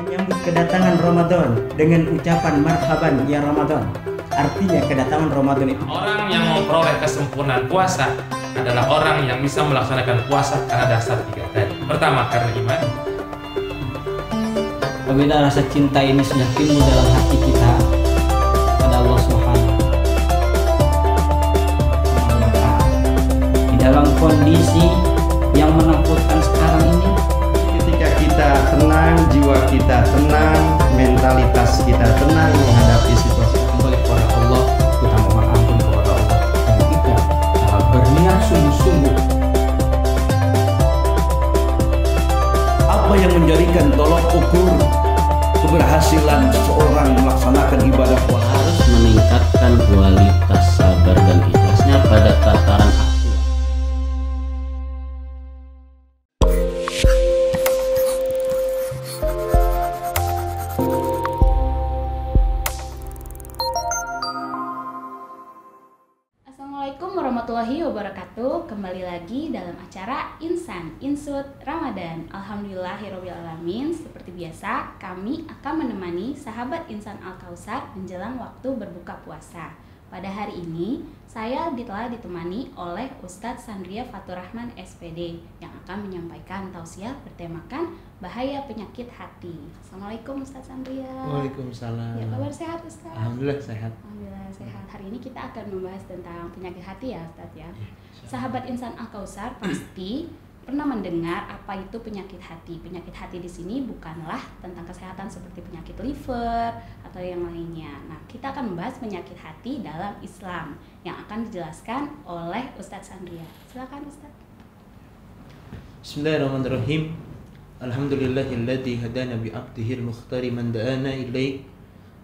menyambut kedatangan Ramadan dengan ucapan marhaban ya Ramadan. Artinya kedatangan Ramadan itu orang yang memperoleh kesempurnaan puasa adalah orang yang bisa melaksanakan puasa karena dasar tiga tadi. Pertama, karena iman. Apabila rasa cinta ini sudah timbul dalam hati kita pada Allah Subhanahu, maka di dalam kondisi yang menakutkan sekarang ini, ketika kita tenang, jiwa kita tenang, mentalitas kita tenang menghadapi situasi, kembali kepada Allah, kita mohon ampun kepada Allah, dan kita berniat sungguh-sungguh. Apa yang menjadikan tolok ukur keberhasilan seseorang melaksanakan ibadah puasa? Harus meningkatkan kualitas sabar dan ikhlasnya pada tataran aktual. Assalamualaikum warahmatullahi wabarakatuh. Kembali lagi dalam acara Insan Insut Ramadan. Alhamdulillahirobbilalamin. Seperti biasa, kami akan menemani sahabat Insan Al-Kausar menjelang waktu berbuka puasa. Pada hari ini, saya telah ditemani oleh Ustadz Sandria Faturrahman SPD yang akan menyampaikan tausiah bertemakan bahaya penyakit hati. Assalamualaikum Ustadz Sandria. Waalaikumsalam. Ya, kabar sehat Ustadz? Alhamdulillah sehat. Alhamdulillah sehat. Hari ini kita akan membahas tentang penyakit hati ya Ustadz ya. Sahabat Insan Al-Kausar pasti pernah mendengar apa itu penyakit hati. Penyakit hati di sini bukanlah tentang kesehatan seperti penyakit liver atau yang lainnya. Nah, kita akan membahas penyakit hati dalam Islam yang akan dijelaskan oleh Ustadz Sandria. Silakan Ustadz. Bismillahirrahmanirrahim. Alhamdulillahilladzi hadana bi 'abdihi al-mukhtari man da'ana ilaihi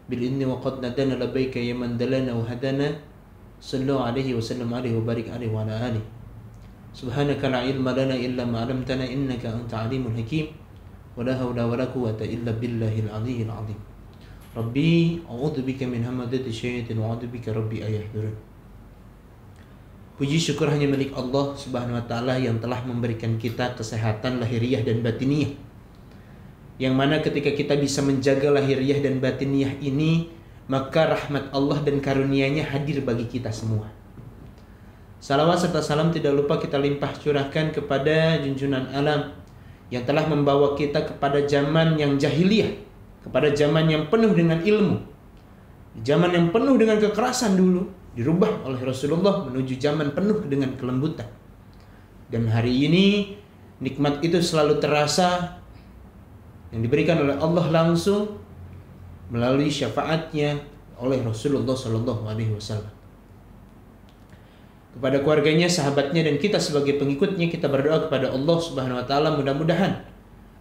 bil inni wa qad nadana labaika ya man dalana wa hadana sallu alaihi wa sallam alaihi wa barik alaihi wa ala alihi. Subhanaka la ilma lana illa ma 'allamtana innaka anta alimul hakim wa la hawla wa la quwwata illa billahil aliyyil azim. Rabbi a'udzu bika min hamadati syaitan wa a'udzu bika rabbi ayahdurun. Puji syukur hanya milik Allah Subhanahu wa taala yang telah memberikan kita kesehatan lahiriah dan batiniah. Yang mana ketika kita bisa menjaga lahiriah dan batiniah ini, maka rahmat Allah dan karunia-Nya hadir bagi kita semua. Salawat serta salam tidak lupa kita limpah curahkan kepada junjungan alam yang telah membawa kita kepada zaman yang jahiliyah, kepada zaman yang penuh dengan ilmu, zaman yang penuh dengan kekerasan dulu, dirubah oleh Rasulullah menuju zaman penuh dengan kelembutan. Dan hari ini nikmat itu selalu terasa yang diberikan oleh Allah langsung melalui syafaatnya oleh Rasulullah SAW. Kepada keluarganya, sahabatnya, dan kita sebagai pengikutnya, kita berdoa kepada Allah Subhanahu wa taala mudah-mudahan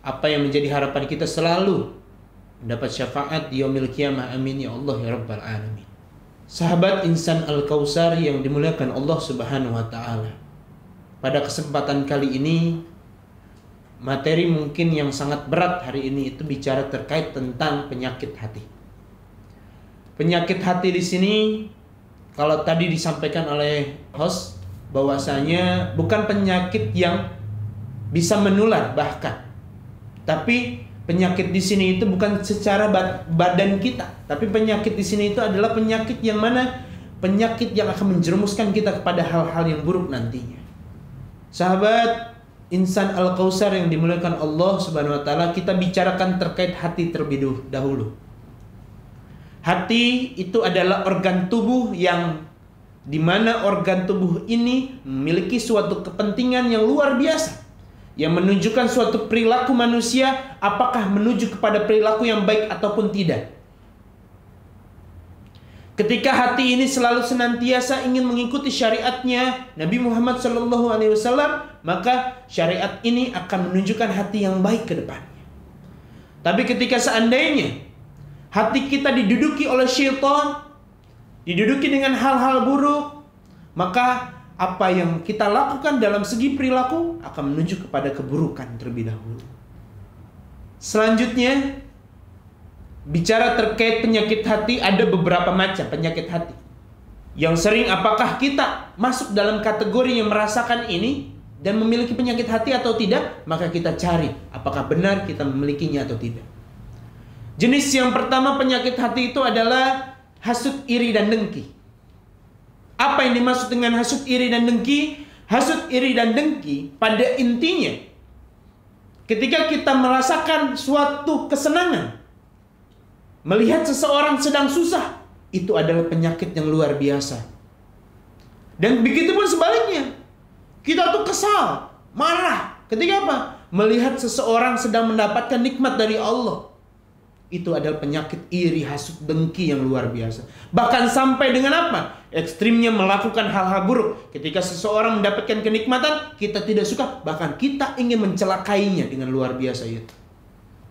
apa yang menjadi harapan kita selalu mendapat syafaat di yaumil qiyamah. Amin ya Allah ya rabbal alamin. Sahabat Insan Al-Kausar yang dimuliakan Allah Subhanahu wa taala. Pada kesempatan kali ini, materi mungkin yang sangat berat hari ini itu bicara terkait tentang penyakit hati. Penyakit hati di sini, kalau tadi disampaikan oleh host bahwasanya bukan penyakit yang bisa menular bahkan, tapi penyakit di sini itu bukan secara badan kita, tapi penyakit di sini itu adalah penyakit yang mana penyakit yang akan menjerumuskan kita kepada hal-hal yang buruk nantinya. Sahabat Insan Al-Kausar yang dimuliakan Allah Subhanahu wa taala, kita bicarakan terkait hati terlebih dahulu. Hati itu adalah organ tubuh yang dimana organ tubuh ini memiliki suatu kepentingan yang luar biasa, yang menunjukkan suatu perilaku manusia apakah menuju kepada perilaku yang baik ataupun tidak. Ketika hati ini selalu senantiasa ingin mengikuti syariatnya Nabi Muhammad SAW, maka syariat ini akan menunjukkan hati yang baik ke depannya. Tapi ketika seandainya hati kita diduduki oleh syaitan, diduduki dengan hal-hal buruk, maka apa yang kita lakukan dalam segi perilaku akan menuju kepada keburukan terlebih dahulu. Selanjutnya, bicara terkait penyakit hati, ada beberapa macam penyakit hati. Yang sering apakah kita masuk dalam kategori yang merasakan ini dan memiliki penyakit hati atau tidak, maka kita cari apakah benar kita memilikinya atau tidak. Jenis yang pertama penyakit hati itu adalah hasud, iri, dan dengki. Apa yang dimaksud dengan hasud, iri, dan dengki? Hasud, iri, dan dengki pada intinya ketika kita merasakan suatu kesenangan, melihat seseorang sedang susah, itu adalah penyakit yang luar biasa. Dan begitu pun sebaliknya, kita tuh kesal, marah ketika apa? Melihat seseorang sedang mendapatkan nikmat dari Allah. Itu adalah penyakit iri, hasud, dengki yang luar biasa. Bahkan sampai dengan apa? Ekstrimnya melakukan hal-hal buruk. Ketika seseorang mendapatkan kenikmatan, kita tidak suka, bahkan kita ingin mencelakainya dengan luar biasa itu.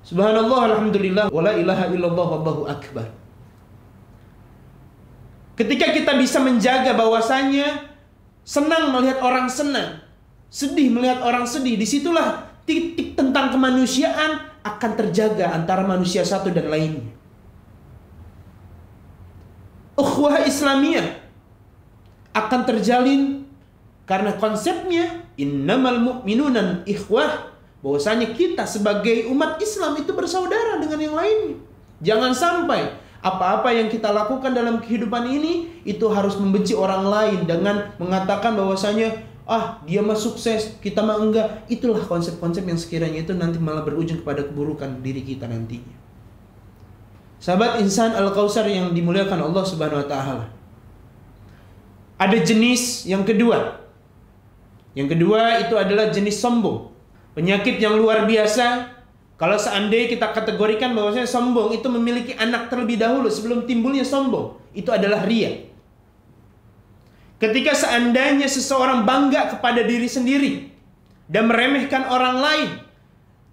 Subhanallah, alhamdulillah, wala ilaha illallah, wallahu akbar. Ketika kita bisa menjaga bahwasanya senang melihat orang senang, sedih melihat orang sedih, disitulah titik tentang kemanusiaan akan terjaga antara manusia satu dan lainnya. Ukhuwah Islamiyah akan terjalin karena konsepnya innamal mu'minuna ikhwah, bahwasanya kita sebagai umat Islam itu bersaudara dengan yang lainnya. Jangan sampai apa-apa yang kita lakukan dalam kehidupan ini itu harus membenci orang lain dengan mengatakan bahwasanya dia mah sukses, kita mah enggak. Itulah konsep-konsep yang sekiranya itu nanti malah berujung kepada keburukan diri kita nantinya. Sahabat insan Al-Kautsar yang dimuliakan Allah Subhanahu wa taala. Ada jenis yang kedua. Yang kedua itu adalah jenis sombong. Penyakit yang luar biasa. Kalau seandainya kita kategorikan bahwasanya sombong itu memiliki anak terlebih dahulu sebelum timbulnya sombong, itu adalah ria. Ketika seandainya seseorang bangga kepada diri sendiri dan meremehkan orang lain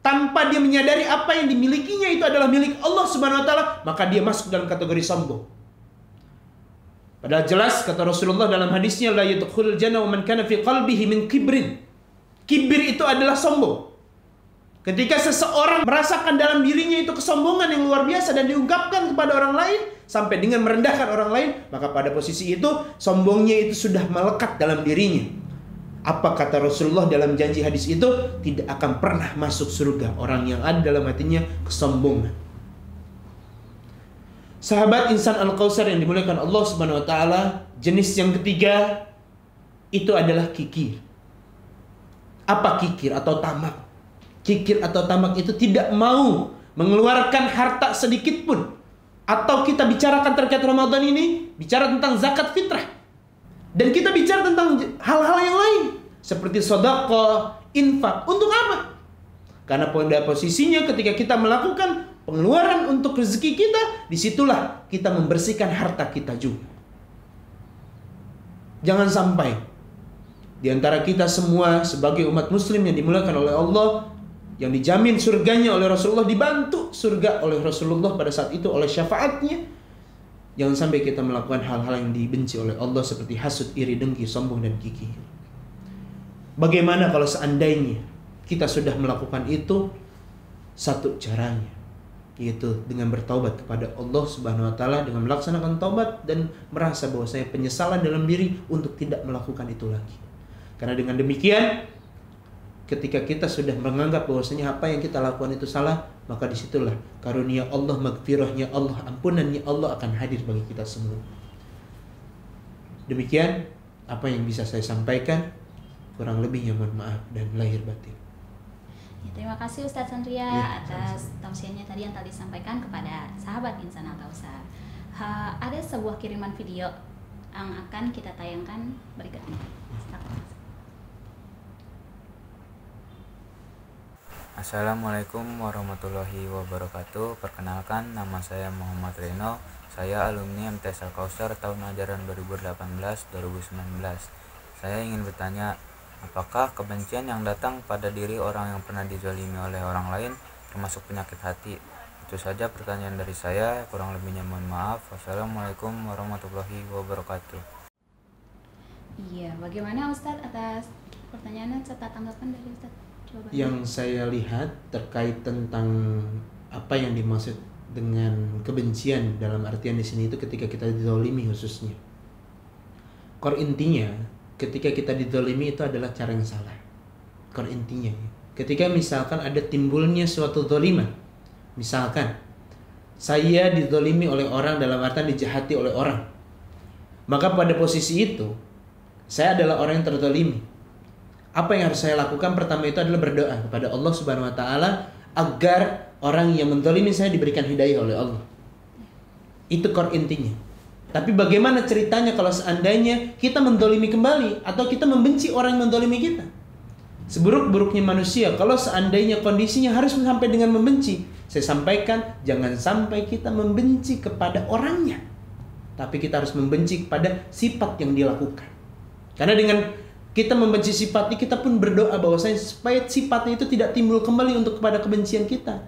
tanpa dia menyadari apa yang dimilikinya itu adalah milik Allah Subhanahu wa taala, maka dia masuk dalam kategori sombong. Padahal jelas kata Rasulullah dalam hadisnya, la yadkhulul jannah man kana fi qalbihi min kibrin. Kibir itu adalah sombong. Ketika seseorang merasakan dalam dirinya itu kesombongan yang luar biasa dan diungkapkan kepada orang lain sampai dengan merendahkan orang lain, maka pada posisi itu sombongnya itu sudah melekat dalam dirinya. Apa kata Rasulullah dalam janji hadis itu? Tidak akan pernah masuk surga orang yang ada dalam hatinya kesombongan. Sahabat insan Al-Kautsar yang dimuliakan Allah Subhanahu wa taala, jenis yang ketiga itu adalah kikir. Apa kikir atau tamak? Kikir atau tamak itu tidak mau mengeluarkan harta sedikit pun. Atau kita bicarakan terkait Ramadan ini, bicara tentang zakat fitrah. Dan kita bicara tentang hal-hal yang lain. Seperti sedekah, infak. Untuk apa? Karena pada posisinya ketika kita melakukan pengeluaran untuk rezeki kita, disitulah kita membersihkan harta kita juga. Jangan sampai di antara kita semua sebagai umat muslim yang dimuliakan oleh Allah, yang dijamin surganya oleh Rasulullah, dibantu surga oleh Rasulullah pada saat itu oleh syafaatnya, jangan sampai kita melakukan hal-hal yang dibenci oleh Allah seperti hasud, iri, dengki, sombong, dan kikir. Bagaimana kalau seandainya kita sudah melakukan itu? Satu caranya, yaitu dengan bertaubat kepada Allah Subhanahu wa taala, dengan melaksanakan taubat dan merasa bahwasanya penyesalan dalam diri untuk tidak melakukan itu lagi. Karena dengan demikian, ketika kita sudah menganggap bahwasanya apa yang kita lakukan itu salah, maka disitulah karunia Allah, magfirahnya Allah, ampunannya Allah akan hadir bagi kita semua. Demikian apa yang bisa saya sampaikan. Kurang lebihnya mohon maaf dan lahir batin. Ya, terima kasih Ustadz Sandria atas tausiahnya tadi yang tadi disampaikan kepada sahabat insan Al-Kautsar. Ada sebuah kiriman video yang akan kita tayangkan berikut ini. Assalamualaikum warahmatullahi wabarakatuh. Perkenalkan, nama saya Muhammad Reno. Saya alumni MTS Al-Kautsar tahun ajaran 2018-2019. Saya ingin bertanya, apakah kebencian yang datang pada diri orang yang pernah dizalimi oleh orang lain termasuk penyakit hati? Itu saja pertanyaan dari saya, kurang lebihnya mohon maaf. Wassalamualaikum warahmatullahi wabarakatuh. Iya, bagaimana Ustadz atas pertanyaannya serta tanggapan dari Ustadz? Coba. Yang saya lihat terkait tentang apa yang dimaksud dengan kebencian dalam artian di sini itu ketika kita dizalimi khususnya. Core intinya ketika kita dizalimi itu adalah cara yang salah. Core intinya. Ketika misalkan ada timbulnya suatu zaliman, misalkan saya dizalimi oleh orang dalam artian dijahati oleh orang, maka pada posisi itu saya adalah orang yang terzalimi. Apa yang harus saya lakukan? Pertama itu adalah berdoa kepada Allah Subhanahu wa taala agar orang yang menzalimi saya diberikan hidayah oleh Allah. Itu core intinya. Tapi bagaimana ceritanya kalau seandainya kita menzalimi kembali atau kita membenci orang yang menzalimi kita? Seburuk-buruknya manusia, kalau seandainya kondisinya harus sampai dengan membenci, saya sampaikan jangan sampai kita membenci kepada orangnya, tapi kita harus membenci kepada sifat yang dilakukan. Karena dengan kita membenci sifatnya, kita pun berdoa bahwasanya supaya sifatnya itu tidak timbul kembali untuk kepada kebencian kita.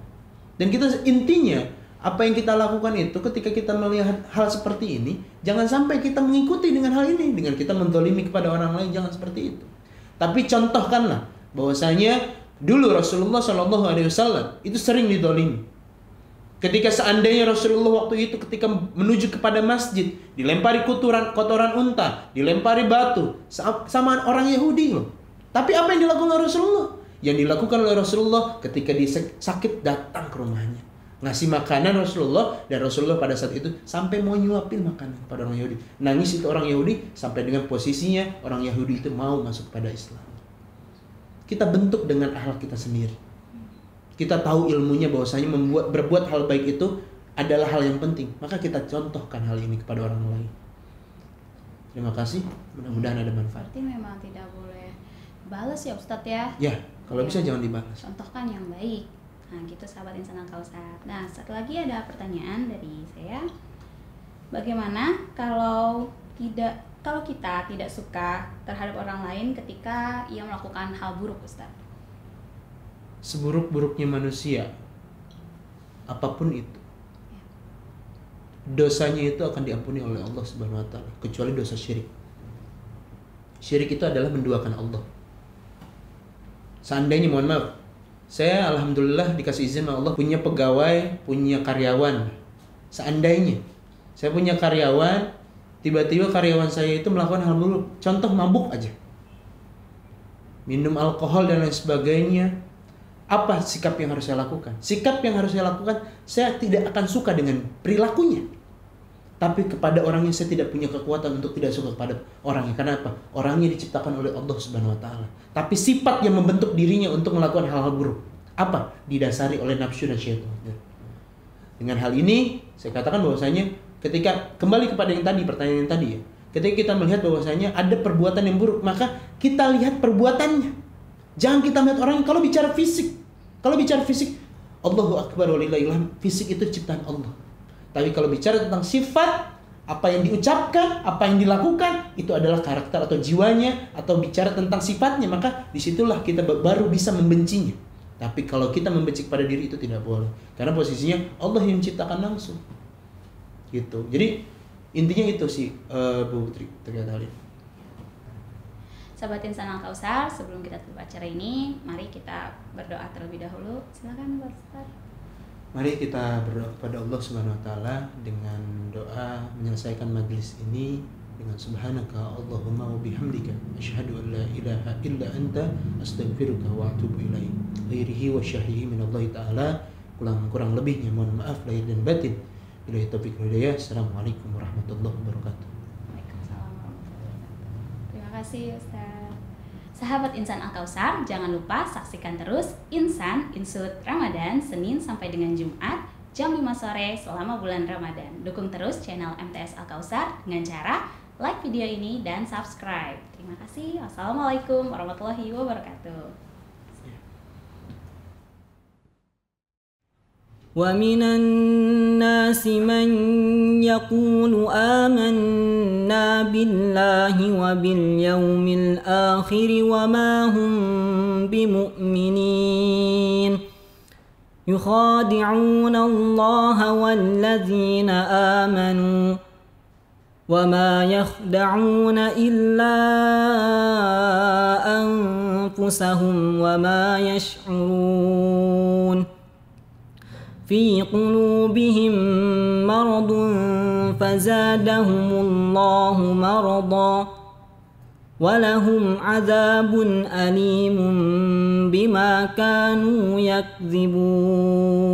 Dan kita intinya apa yang kita lakukan itu ketika kita melihat hal seperti ini, jangan sampai kita mengikuti dengan hal ini, dengan kita menzalimi kepada orang lain, jangan seperti itu. Tapi contohkanlah bahwasanya dulu Rasulullah Shallallahu Alaihi Wasallam itu sering dizalimi. Ketika seandainya Rasulullah waktu itu ketika menuju kepada masjid, dilempari kotoran unta, dilempari batu sama orang Yahudi loh. Tapi apa yang dilakukan oleh Rasulullah? Yang dilakukan oleh Rasulullah ketika dia sakit datang ke rumahnya, ngasih makanan Rasulullah, dan Rasulullah pada saat itu sampai mau nyuapin makanan kepada orang Yahudi. Nangis itu orang Yahudi sampai dengan posisinya orang Yahudi itu mau masuk pada Islam. Kita bentuk dengan akhlak kita sendiri. Kita tahu ilmunya bahwasanya berbuat hal baik itu adalah hal yang penting. Maka kita contohkan hal ini kepada orang lain. Terima kasih. Mudah-mudahan ada manfaat. Berarti memang tidak boleh balas ya Ustadz ya? Ya, kalau bisa jangan dibalas. Contohkan yang baik. Nah gitu sahabat Insan Al-Kausar. Nah satu lagi ada pertanyaan dari saya. Bagaimana kalau kita tidak suka terhadap orang lain ketika ia melakukan hal buruk, Ustadz? Seburuk-buruknya manusia, apapun itu, dosanya itu akan diampuni oleh Allah Subhanahu wa taala, kecuali dosa syirik. Syirik itu adalah menduakan Allah. Seandainya, mohon maaf, saya alhamdulillah dikasih izin oleh Allah punya pegawai, punya karyawan. Seandainya saya punya karyawan, tiba-tiba karyawan saya itu melakukan hal buruk, contoh mabuk aja, minum alkohol dan lain sebagainya, apa sikap yang harus saya lakukan? Sikap yang harus saya lakukan, saya tidak akan suka dengan perilakunya. Tapi kepada orang yang saya tidak punya kekuatan untuk tidak suka kepada orangnya. Karena apa? Orangnya diciptakan oleh Allah Subhanahu wa taala. Tapi sifat yang membentuk dirinya untuk melakukan hal-hal buruk, apa? Didasari oleh nafsu dan syaitan. Dengan hal ini, saya katakan bahwasanya ketika kembali kepada yang tadi, pertanyaan yang tadi ya. Ketika kita melihat bahwasanya ada perbuatan yang buruk, maka kita lihat perbuatannya. Jangan kita melihat orang kalau bicara fisik. Kalau bicara fisik, Allahu Akbar walillahilhamd, fisik itu ciptaan Allah. Tapi kalau bicara tentang sifat, apa yang diucapkan, apa yang dilakukan, itu adalah karakter atau jiwanya, atau bicara tentang sifatnya, maka disitulah kita baru bisa membencinya. Tapi kalau kita membenci kepada diri itu tidak boleh. Karena posisinya Allah yang menciptakan langsung. Gitu. Jadi intinya itu sih Bu Putri terkait hal ini. Sahabat Insan Al-Kausar, sebelum kita tutup acara ini, mari kita berdoa terlebih dahulu. Silakan Ustaz. Mari kita berdoa kepada Allah Subhanahu wa taala dengan doa menyelesaikan majelis ini dengan subhanaka Allahumma wa bihamdika asyhadu an la ilaha illa anta astaghfiruka wa atubu ilaik. Ghairihi wa syahrihi min Allah taala. Kurang lebihnya mohon maaf lahir dan batin. Billahi taufiq wal hidayah. Assalamualaikum warahmatullahi wabarakatuh. Terima kasih Ustaz. Sahabat Insan Al-Kausar, jangan lupa saksikan terus Insan Insut Ramadan Senin sampai dengan Jumat jam 5 sore selama bulan Ramadan. Dukung terus channel MTS Al-Kausar dengan cara like video ini dan subscribe. Terima kasih. Wassalamualaikum warahmatullahi wabarakatuh. ومن الناس من يقول آمنا بالله وباليوم الآخر وما هم بمؤمنين يخادعون الله والذين آمنوا وما يخدعون إلا أنفسهم وما يشعرون في قلوبهم مرض فزادهم الله مرضا ولهم عذاب أليم بما كانوا يكذبون